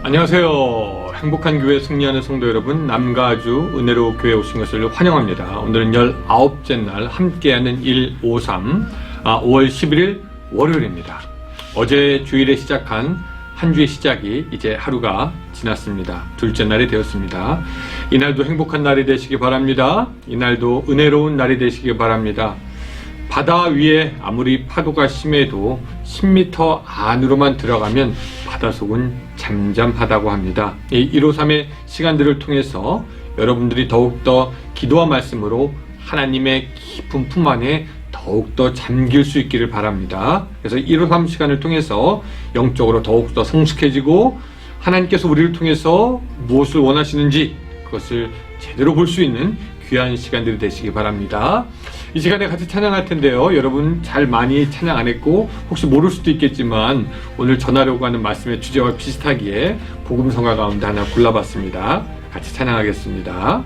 안녕하세요. 행복한 교회 승리하는 성도 여러분, 남가주 은혜로 교회에 오신 것을 환영합니다. 오늘은 19째 날 함께하는 153, 5월 11일 월요일입니다. 어제 주일에 시작한 한 주의 시작이 이제 하루가 지났습니다. 둘째 날이 되었습니다. 이날도 행복한 날이 되시기 바랍니다. 이날도 은혜로운 날이 되시기 바랍니다. 바다 위에 아무리 파도가 심해도 10m 안으로만 들어가면 바닷속은 잠잠하다고 합니다. 이 153의 시간들을 통해서 여러분들이 더욱더 기도와 말씀으로 하나님의 깊은 품 안에 더욱더 잠길 수 있기를 바랍니다. 그래서 153 시간을 통해서 영적으로 더욱더 성숙해지고 하나님께서 우리를 통해서 무엇을 원하시는지 그것을 제대로 볼 수 있는 귀한 시간들이 되시기 바랍니다. 이 시간에 같이 찬양할 텐데요. 여러분 잘 많이 찬양 안 했고 혹시 모를 수도 있겠지만 오늘 전하려고 하는 말씀의 주제와 비슷하기에 복음성가 가운데 하나 골라봤습니다. 같이 찬양하겠습니다.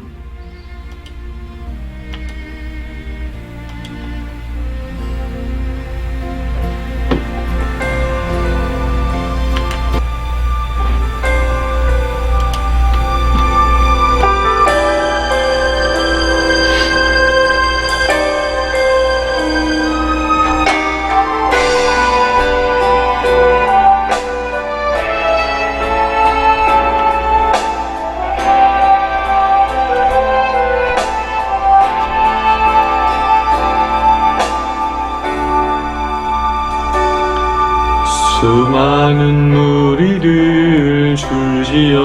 수많은 무리를 주시어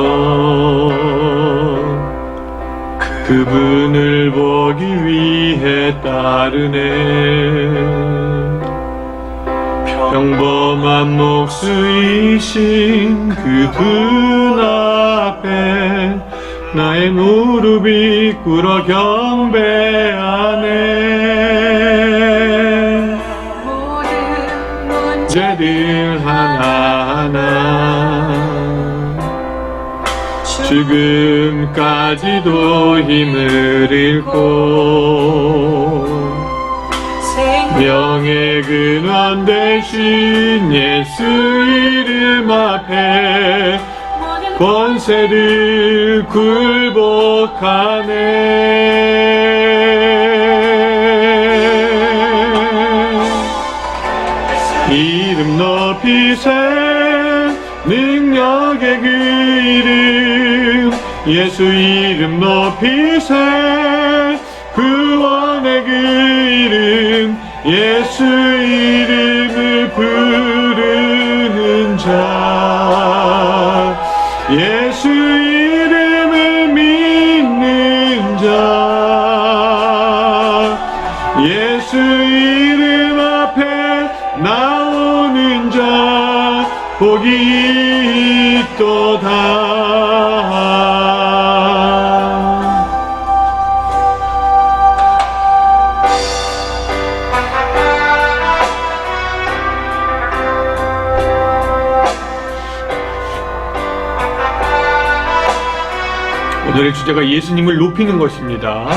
그분을 보기 위해 따르네. 평범한 목수이신 그분 앞에 나의 무릎이 꿇어 경배하네. 문제들 하나하나 지금까지도 힘을 잃고 명예 근원 대신 예수 이름 앞에 권세를 굴복하네. 이름 높이세 능력의 그 이름 예수 이름 높이세 구원의 그 이름 예수 이름을 부르는 자 예수 이름을 믿는 자 예수 이름 앞에 나오는 자 복이 있도다. 오늘의 주제가 예수님을 높이는 것입니다.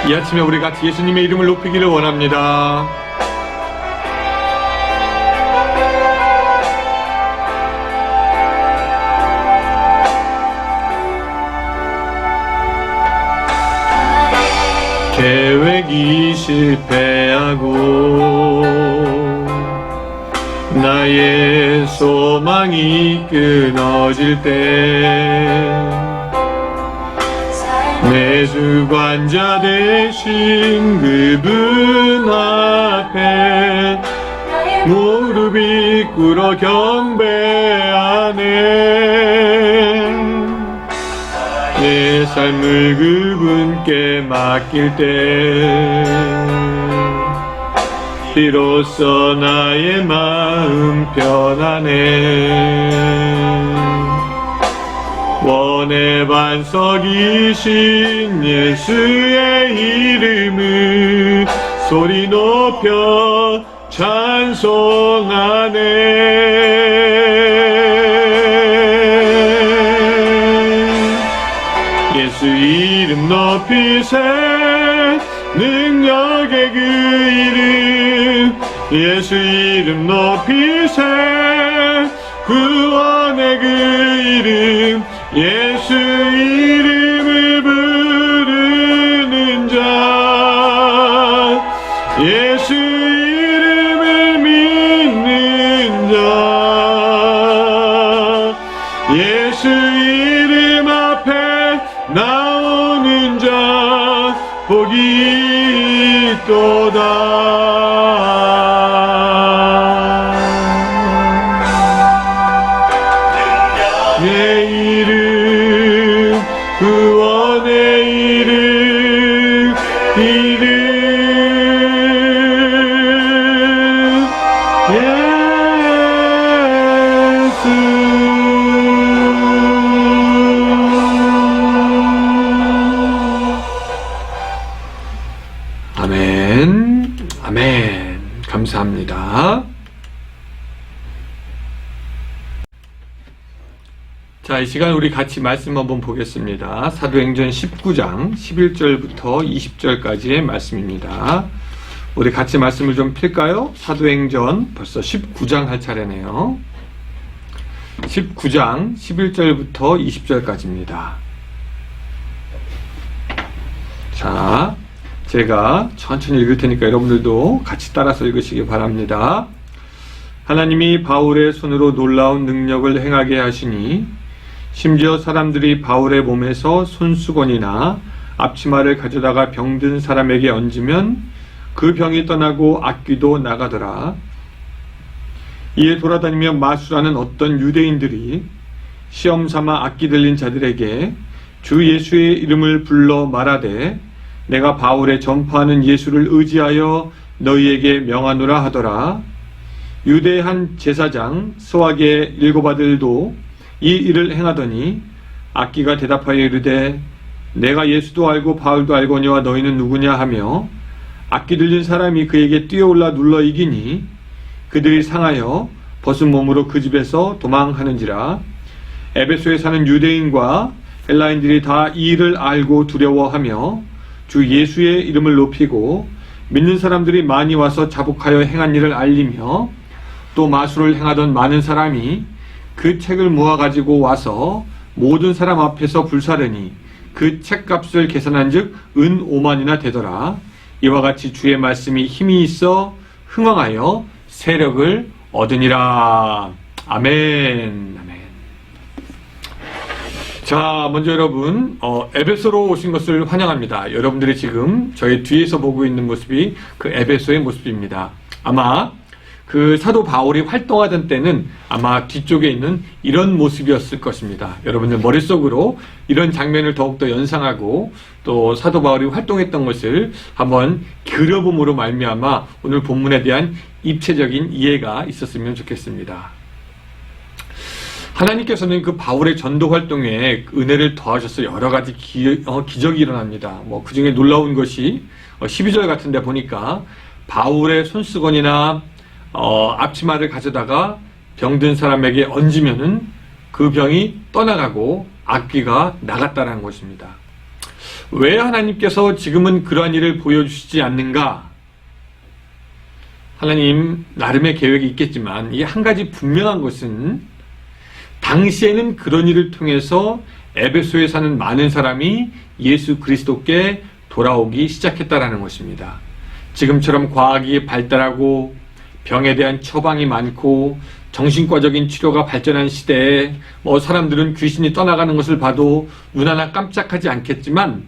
이 아침에 우리 같이 예수님의 이름을 높이기를 원합니다. 계획이 실패하고 나의 소망이 끊어질 때 내 주관자 되신 그분 앞에 무릎이 꿇어 경배하네. 내 삶을 그분께 맡길 때 비로소 나의 마음 편하네. 원의 반석이신 예수의 이름을 소리 높여 찬송하네. 예수 이름 높이세 능력의 그 이름 예수 이름 높이세 구원의 그 이름 예수 이름을 부르는 자 예수 이름을 믿는 자 예수 이름 앞에 나오는 자 복이 있도다. 내 이름 구원의 이름 아멘, 아멘. 감사합니다. 자, 이 시간 우리 같이 말씀 한번 보겠습니다. 사도행전 19장 11절부터 20절까지의 말씀입니다. 우리 같이 말씀을 좀 필까요? 사도행전 벌써 19장 할 차례네요. 19장 11절부터 20절까지입니다. 자, 제가 천천히 읽을 테니까 여러분들도 같이 따라서 읽으시기 바랍니다. 하나님이 바울의 손으로 놀라운 능력을 행하게 하시니 심지어 사람들이 바울의 몸에서 손수건이나 앞치마를 가져다가 병든 사람에게 얹으면 그 병이 떠나고 악귀도 나가더라. 이에 돌아다니며 마술하는 어떤 유대인들이 시험 삼아 악기 들린 자들에게 주 예수의 이름을 불러 말하되 내가 바울의 전파하는 예수를 의지하여 너희에게 명하노라 하더라. 유대의 한 제사장 스와의 7 아들도 이 일을 행하더니 악기가 대답하여 이르되 내가 예수도 알고 바울도 알거니와 너희는 누구냐 하며 악기 들린 사람이 그에게 뛰어올라 눌러 이기니 그들이 상하여 벗은 몸으로 그 집에서 도망하는지라. 에베소에 사는 유대인과 헬라인들이 다 이 일을 알고 두려워하며 주 예수의 이름을 높이고 믿는 사람들이 많이 와서 자복하여 행한 일을 알리며 또 마술을 행하던 많은 사람이 그 책을 모아가지고 와서 모든 사람 앞에서 불사르니 그 책값을 계산한 즉 은 5만이나 되더라. 이와 같이 주의 말씀이 힘이 있어 흥왕하여 세력을 얻으니라. 아멘. 아멘. 자, 먼저 여러분 에베소로 오신 것을 환영합니다. 여러분들이 지금 저희 뒤에서 보고 있는 모습이 그 에베소의 모습입니다. 아마 그 사도 바울이 활동하던 때는 아마 뒤쪽에 있는 이런 모습이었을 것입니다. 여러분들 머릿속으로 이런 장면을 더욱더 연상하고 또 사도 바울이 활동했던 것을 한번 그려봄으로 말미암아 오늘 본문에 대한 입체적인 이해가 있었으면 좋겠습니다. 하나님께서는 그 바울의 전도 활동에 은혜를 더하셔서 여러 가지 기적이 일어납니다. 그 중에 놀라운 것이 12절 같은 데 보니까 바울의 손수건이나 앞치마를 가져다가 병든 사람에게 얹으면은 그 병이 떠나가고 악귀가 나갔다는 것입니다. 왜 하나님께서 지금은 그러한 일을 보여주시지 않는가? 하나님 나름의 계획이 있겠지만 이 한 가지 분명한 것은 당시에는 그런 일을 통해서 에베소에 사는 많은 사람이 예수 그리스도께 돌아오기 시작했다라는 것입니다. 지금처럼 과학이 발달하고 병에 대한 처방이 많고 정신과적인 치료가 발전한 시대에 사람들은 귀신이 떠나가는 것을 봐도 눈 하나 깜짝하지 않겠지만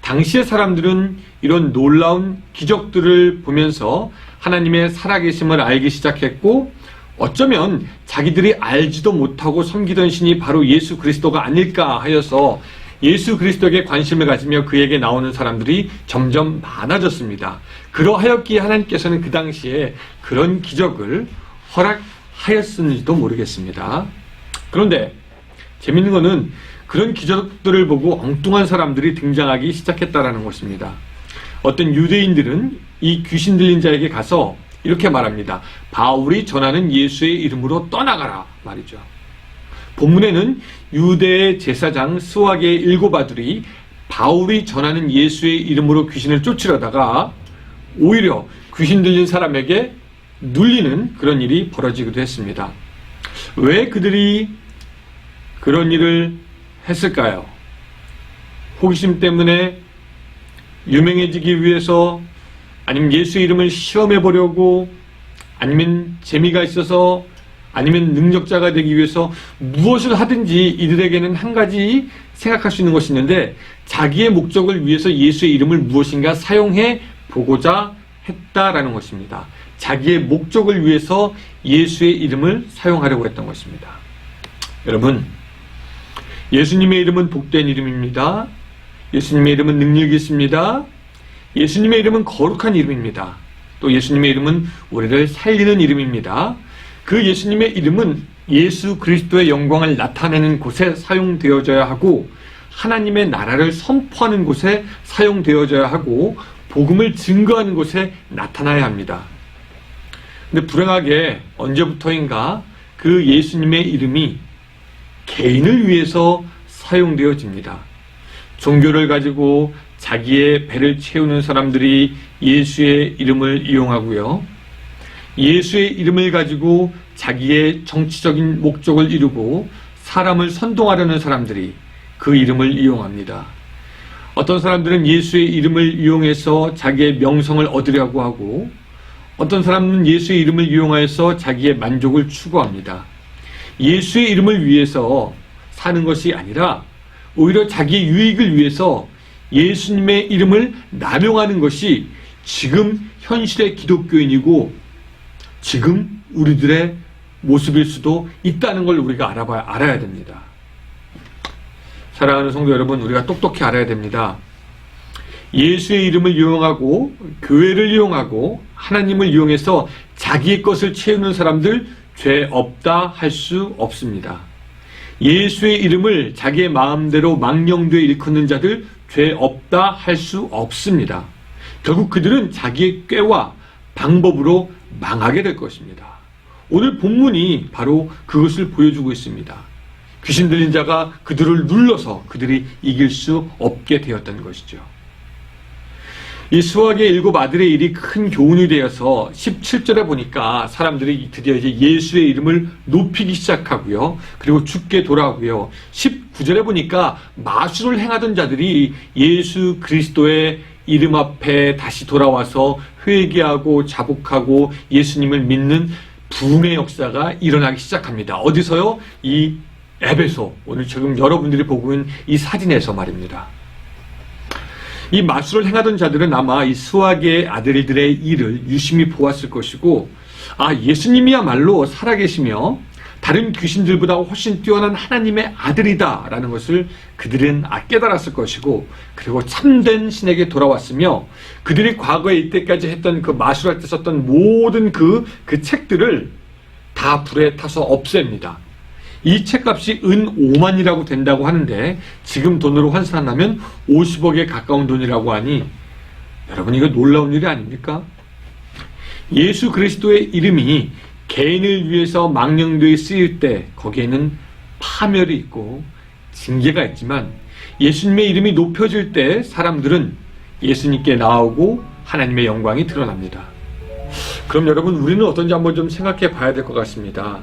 당시의 사람들은 이런 놀라운 기적들을 보면서 하나님의 살아계심을 알기 시작했고 어쩌면 자기들이 알지도 못하고 섬기던 신이 바로 예수 그리스도가 아닐까 하여서 예수 그리스도에게 관심을 가지며 그에게 나오는 사람들이 점점 많아졌습니다. 그러하였기에 하나님께서는 그 당시에 그런 기적을 허락하였는지도 모르겠습니다. 그런데 재밌는 것은 그런 기적들을 보고 엉뚱한 사람들이 등장하기 시작했다는 것입니다. 어떤 유대인들은 이 귀신 들린 자에게 가서 이렇게 말합니다. 바울이 전하는 예수의 이름으로 떠나가라 말이죠. 본문에는 유대의 제사장 스와의 7 아들이 바울이 전하는 예수의 이름으로 귀신을 쫓으려다가 오히려 귀신 들린 사람에게 눌리는 그런 일이 벌어지기도 했습니다. 왜 그들이 그런 일을 했을까요? 호기심 때문에, 유명해지기 위해서, 아니면 예수의 이름을 시험해 보려고, 아니면 재미가 있어서, 아니면 능력자가 되기 위해서 무엇을 하든지 이들에게는 한 가지 생각할 수 있는 것이 있는데, 자기의 목적을 위해서 예수의 이름을 무엇인가 사용해 보고자 했다라는 것입니다. 자기의 목적을 위해서 예수의 이름을 사용하려고 했던 것입니다. 여러분, 예수님의 이름은 복된 이름입니다. 예수님의 이름은 능력이 있습니다. 예수님의 이름은 거룩한 이름입니다. 또 예수님의 이름은 우리를 살리는 이름입니다. 그 예수님의 이름은 예수 그리스도의 영광을 나타내는 곳에 사용되어져야 하고, 하나님의 나라를 선포하는 곳에 사용되어져야 하고, 복음을 증거하는 곳에 나타나야 합니다. 근데 불행하게 언제부터인가 그 예수님의 이름이 개인을 위해서 사용되어집니다. 종교를 가지고 자기의 배를 채우는 사람들이 예수의 이름을 이용하고요. 예수의 이름을 가지고 자기의 정치적인 목적을 이루고 사람을 선동하려는 사람들이 그 이름을 이용합니다. 어떤 사람들은 예수의 이름을 이용해서 자기의 명성을 얻으려고 하고, 어떤 사람은 예수의 이름을 이용하여서 자기의 만족을 추구합니다. 예수의 이름을 위해서 사는 것이 아니라 오히려 자기의 유익을 위해서 예수님의 이름을 남용하는 것이 지금 현실의 기독교인이고 지금 우리들의 모습일 수도 있다는 걸 우리가 알아야 됩니다. 사랑하는 성도 여러분, 우리가 똑똑히 알아야 됩니다. 예수의 이름을 이용하고 교회를 이용하고 하나님을 이용해서 자기의 것을 채우는 사람들 죄 없다 할 수 없습니다. 예수의 이름을 자기의 마음대로 망령되어 일컫는 자들 죄 없다 할 수 없습니다. 결국 그들은 자기의 꾀와 방법으로 망하게 될 것입니다. 오늘 본문이 바로 그것을 보여주고 있습니다. 귀신 들린 자가 그들을 눌러서 그들이 이길 수 없게 되었던 것이죠. 이 수학의 7 아들의 일이 큰 교훈이 되어서 17절에 보니까 사람들이 드디어 이제 예수의 이름을 높이기 시작하고요. 그리고 죽게 돌아오고요. 19절에 보니까 마술을 행하던 자들이 예수 그리스도의 이름 앞에 다시 돌아와서 회개하고 자복하고 예수님을 믿는 부흥의 역사가 일어나기 시작합니다. 어디서요? 이 에베소, 오늘 지금 여러분들이 보고 있는 이 사진에서 말입니다. 이 마술을 행하던 자들은 아마 이 수학의 아들들의 일을 유심히 보았을 것이고, 예수님이야말로 살아계시며 다른 귀신들보다 훨씬 뛰어난 하나님의 아들이다 라는 것을 그들은 깨달았을 것이고, 그리고 참된 신에게 돌아왔으며 그들이 과거에 이때까지 했던 그 마술할 때 썼던 모든 그 책들을 다 불에 타서 없앱니다. 이 책값이 은 5만이라고 된다고 하는데 지금 돈으로 환산하면 50억에 가까운 돈이라고 하니 여러분, 이거 놀라운 일이 아닙니까? 예수 그리스도의 이름이 개인을 위해서 망령되이 쓰일 때 거기에는 파멸이 있고 징계가 있지만, 예수님의 이름이 높여질 때 사람들은 예수님께 나오고 하나님의 영광이 드러납니다. 그럼 여러분, 우리는 어떤지 한번 좀 생각해 봐야 될 것 같습니다.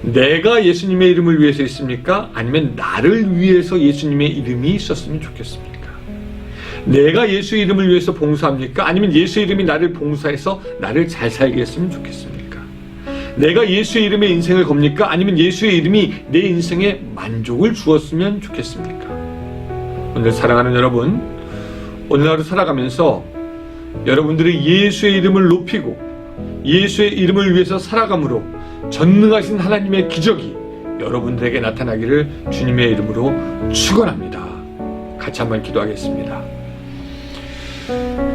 내가 예수님의 이름을 위해서 있습니까? 아니면 나를 위해서 예수님의 이름이 있었으면 좋겠습니까? 내가 예수의 이름을 위해서 봉사합니까? 아니면 예수의 이름이 나를 봉사해서 나를 잘 살게 했으면 좋겠습니까? 내가 예수의 이름에 인생을 겁니까? 아니면 예수의 이름이 내 인생에 만족을 주었으면 좋겠습니까? 오늘 사랑하는 여러분, 오늘 하루 살아가면서 여러분들이 예수의 이름을 높이고 예수의 이름을 위해서 살아감으로 전능하신 하나님의 기적이 여러분들에게 나타나기를 주님의 이름으로 축원합니다. 같이 한번 기도하겠습니다.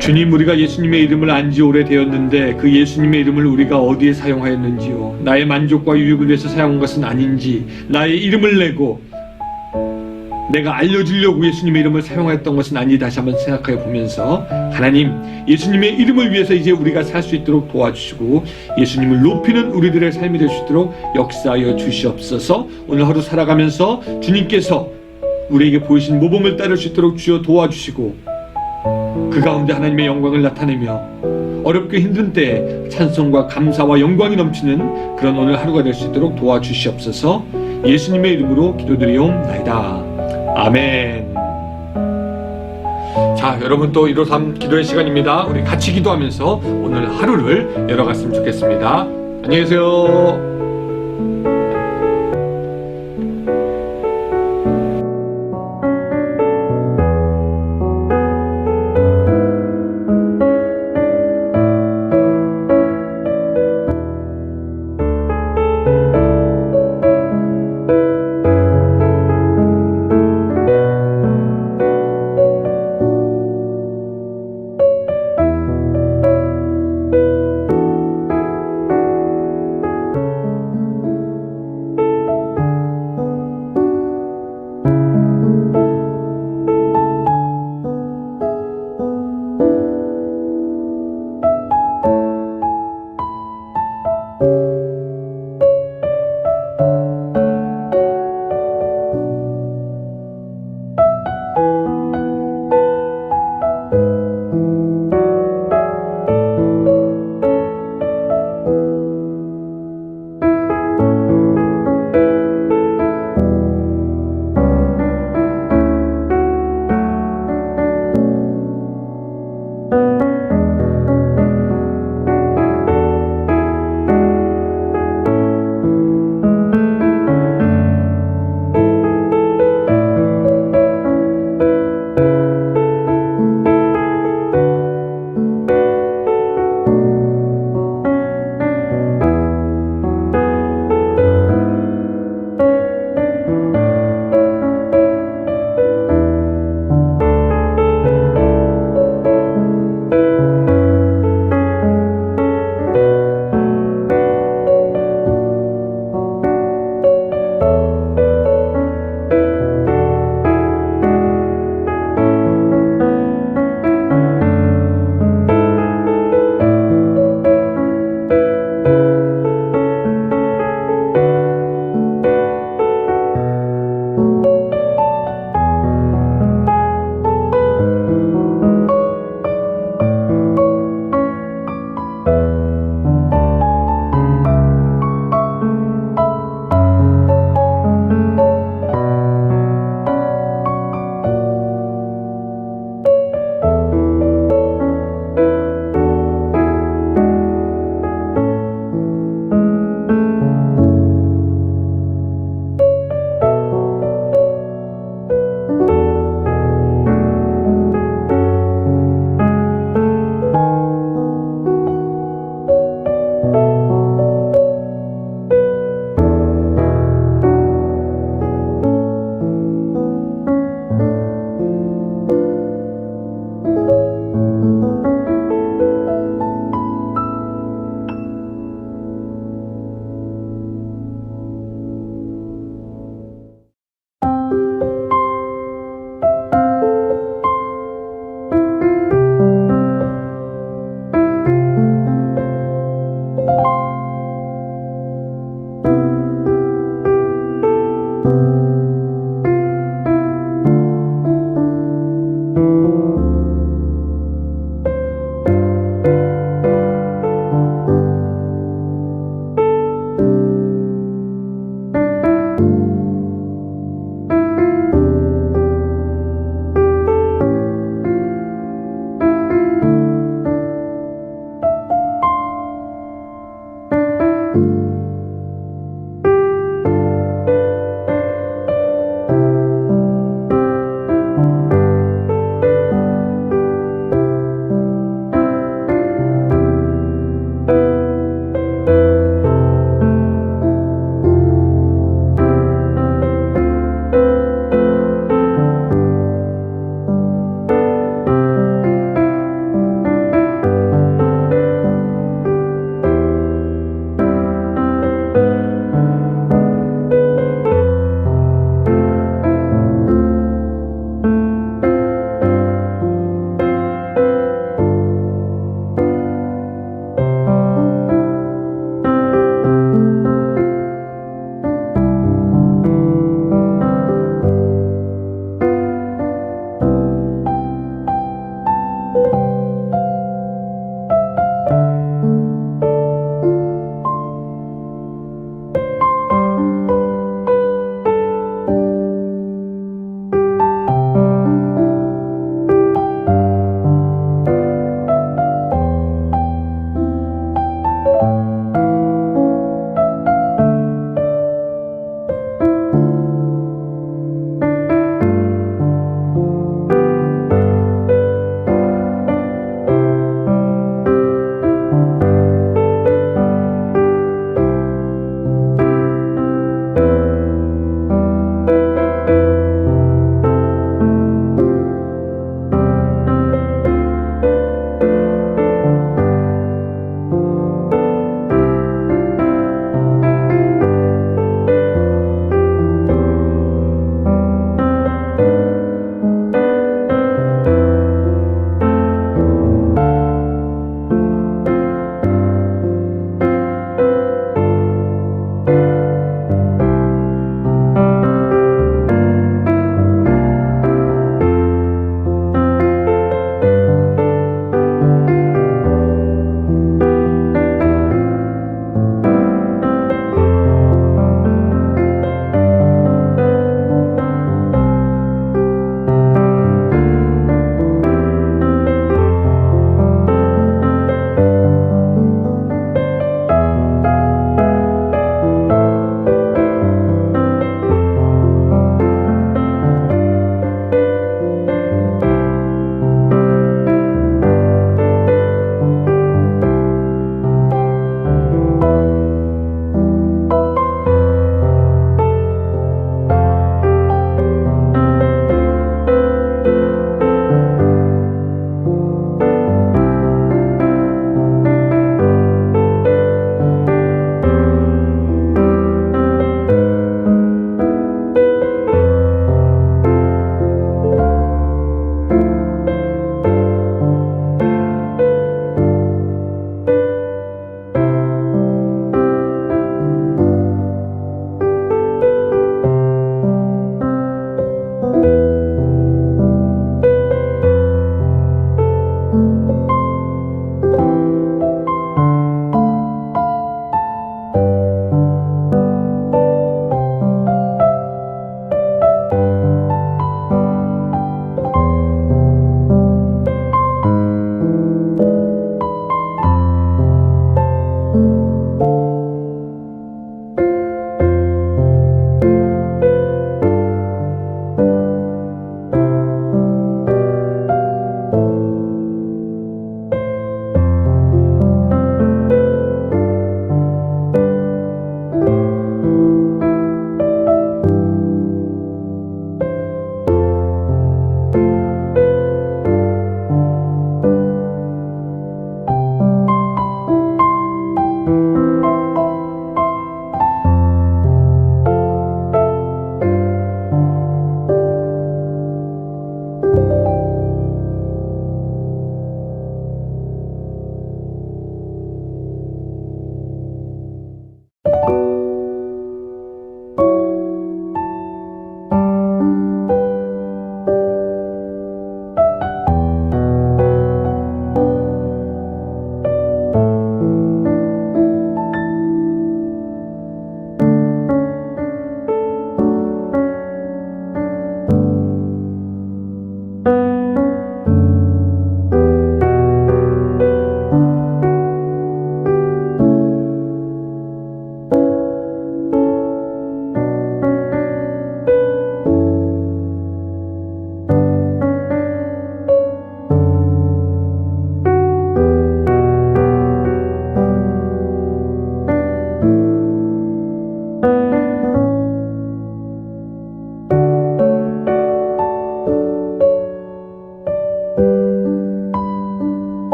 주님, 우리가 예수님의 이름을 안 지 오래되었는데 그 예수님의 이름을 우리가 어디에 사용하였는지요? 나의 만족과 유익을 위해서 사용한 것은 아닌지, 나의 이름을 내고 내가 알려주려고 예수님의 이름을 사용했던 것은 아닌지 다시 한번 생각해 보면서, 하나님, 예수님의 이름을 위해서 이제 우리가 살 수 있도록 도와주시고 예수님을 높이는 우리들의 삶이 될 수 있도록 역사하여 주시옵소서. 오늘 하루 살아가면서 주님께서 우리에게 보이신 모범을 따를 수 있도록 주여 도와주시고 그 가운데 하나님의 영광을 나타내며 어렵고 힘든 때에 찬송과 감사와 영광이 넘치는 그런 오늘 하루가 될 수 있도록 도와주시옵소서. 예수님의 이름으로 기도드리옵나이다. 아멘. 자, 여러분 또 153 기도의 시간입니다. 우리 같이 기도하면서 오늘 하루를 열어갔으면 좋겠습니다. 안녕히 계세요.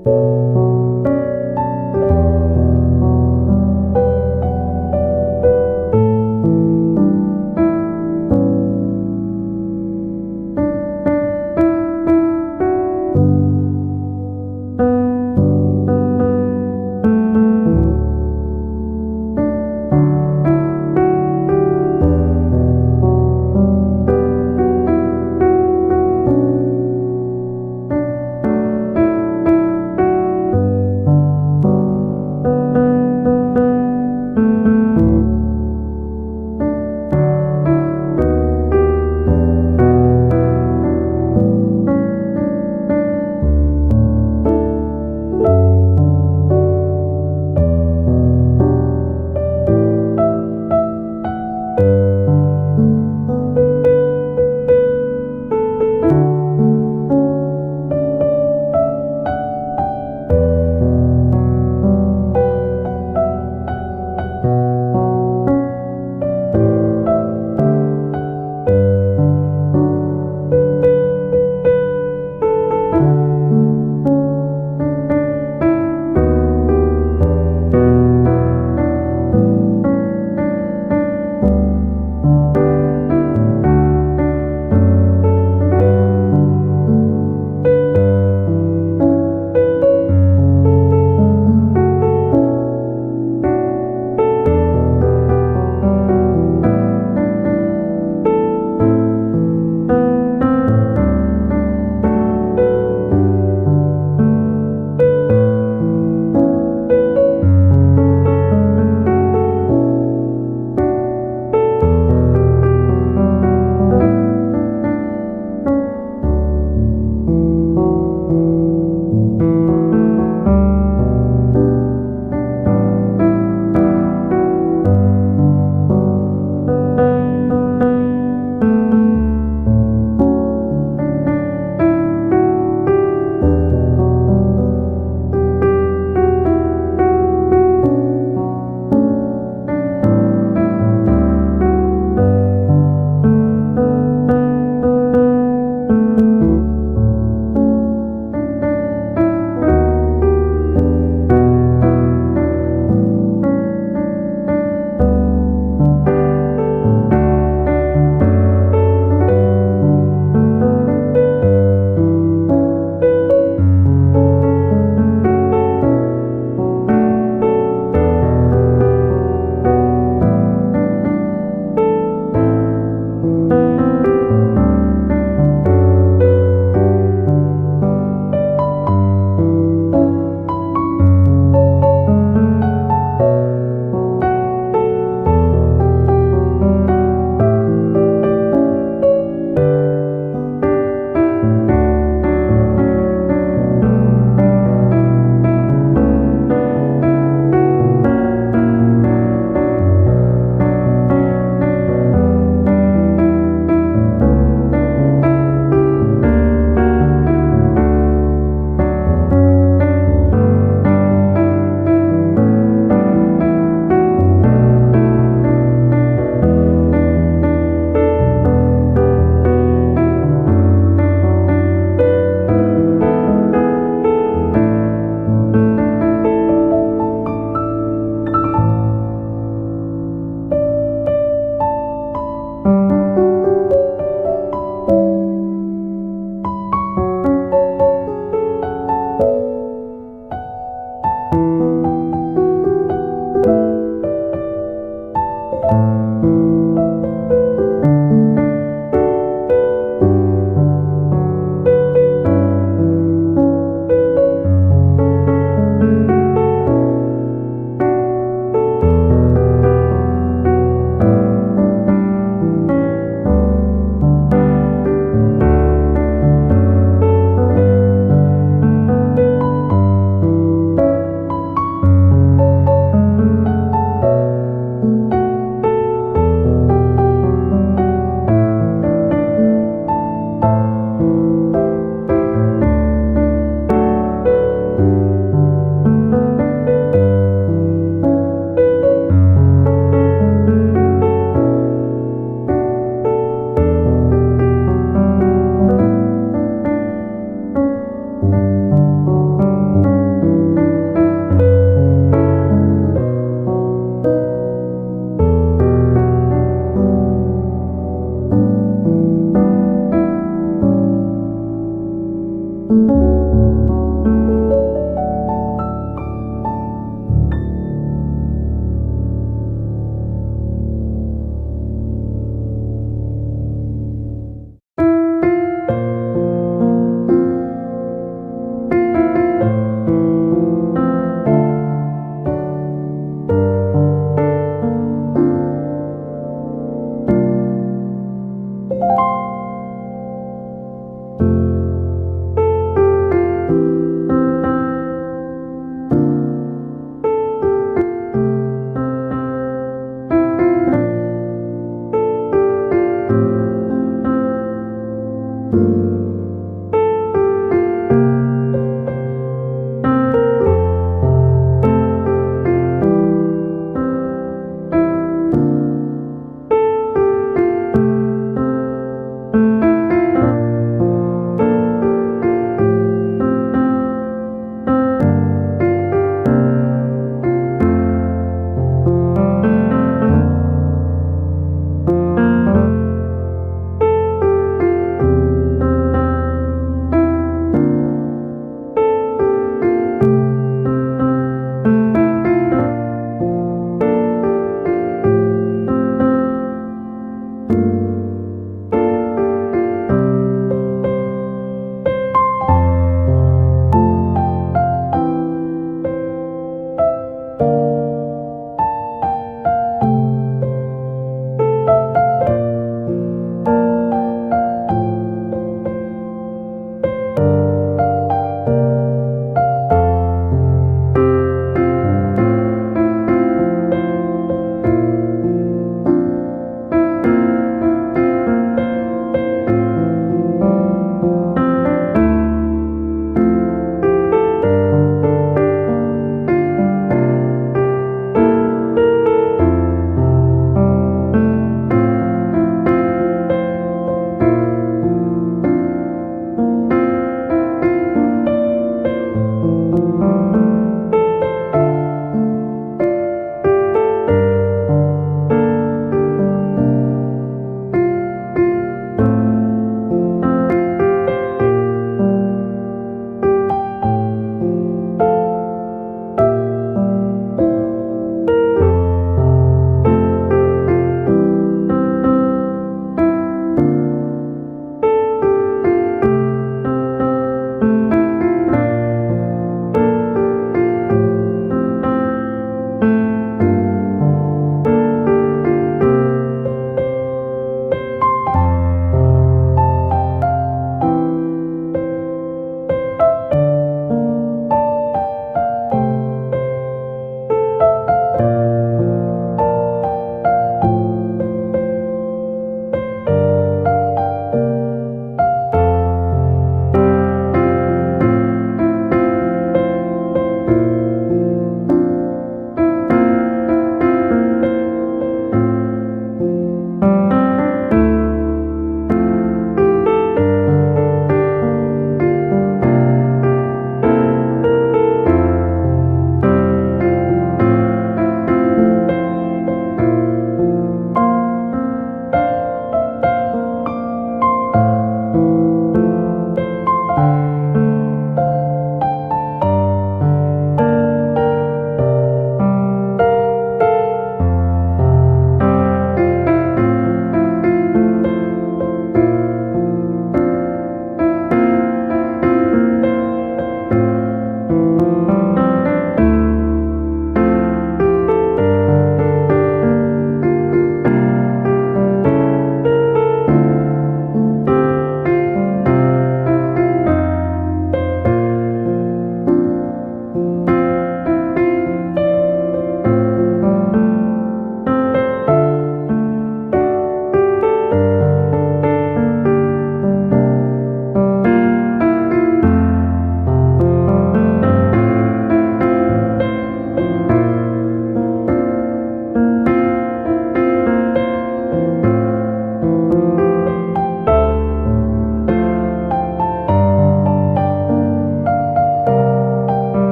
주시옵소서.